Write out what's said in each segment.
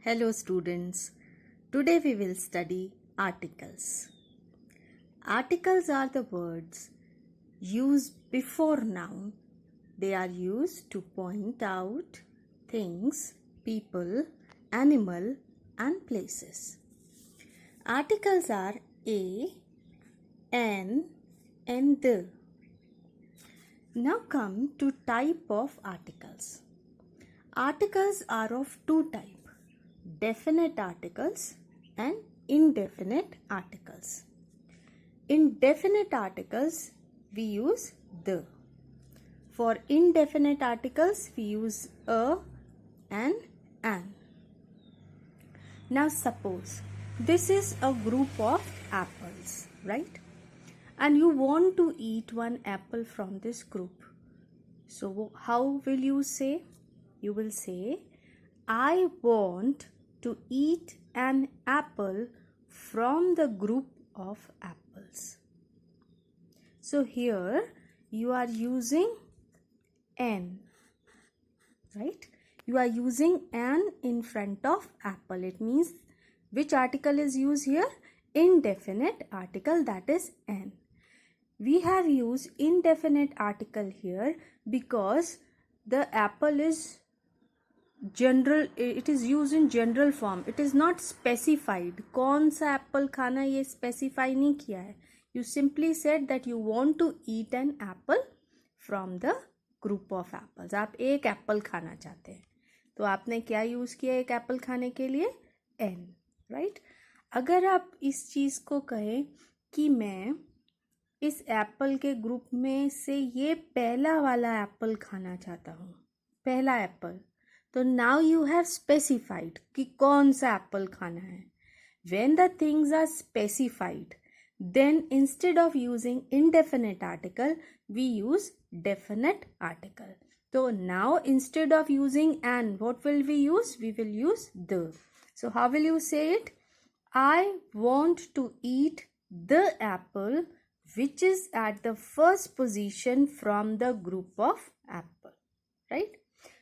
Hello students, today we will study articles. Articles are the words used before noun. They are used to point out things, people, animal and places. Articles are a, an and the. Now come to type of articles. Articles are of two types. Definite articles and indefinite articles. In definite articles, we use the. For indefinite articles, we use a and an. Now suppose this is a group of apples, right? And you want to eat one apple from this group. So how will you say? You will say, I want to eat an apple from the group of apples. So here you are using an, right? You are using an in front of apple. It means which article is used here? Indefinite article, that is an. We have used indefinite article here because the apple is general, it is used in general form. It is not specified. कौन सा apple खाना ये specify नहीं किया है. You simply said that you want to eat an apple from the group of apples. आप एक apple खाना चाहते हैं तो आपने क्या यूज किया एक apple खाने के लिए? N, right? अगर आप इस चीज को कहें कि मैं इस एप्पल के ग्रुप में से ये पहला वाला एप्पल खाना चाहता हूँ, पहला एप्पल, तो now you have specified कि कौन सा एप्पल खाना है. When the things are specified, then instead of using indefinite article, we use definite article. So now instead of using an, what will we use? We will use the. So how will you say it? I want to eat the apple which is at the first position from the group of apple, right?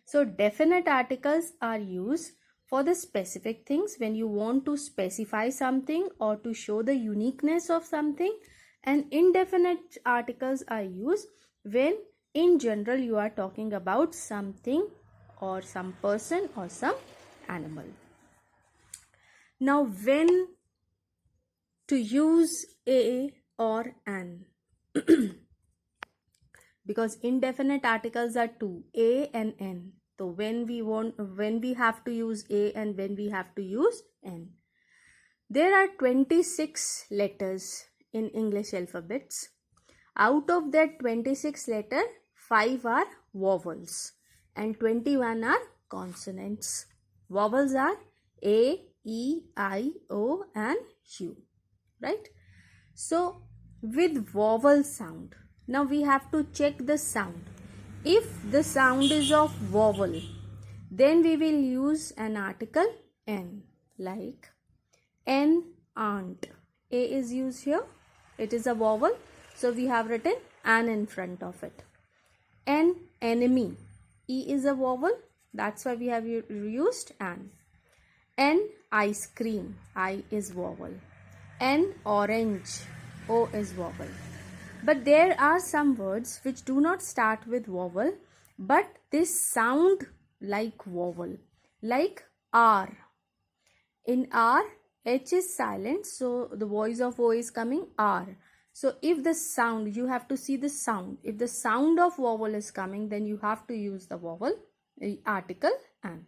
So definite articles are used for the specific things when you want to specify something or to show the uniqueness of something, and indefinite articles are used when in general you are talking about something or some person or some animal. Now when to use a or an because indefinite articles are two, a and n. So when we have to use a and when we have to use n. There are 26 letters in English alphabets. Out of that 26 letters, 5 are vowels and 21 are consonants. Vowels are a, e, I, o and u, right? So with vowel sound, now we have to check the sound. If the sound is of vowel, then we will use an article n, like an aunt. A is used here. It is a vowel, so we have written an in front of it. An enemy. E is a vowel, that's why we have used an. An ice cream. I is vowel. An orange. O is vowel. But there are some words which do not start with vowel, but they sound like vowel, like R. In R, H is silent, so the voice of O is coming R. So if the sound, you have to see the sound. If the sound of vowel is coming, then you have to use the vowel, the article an.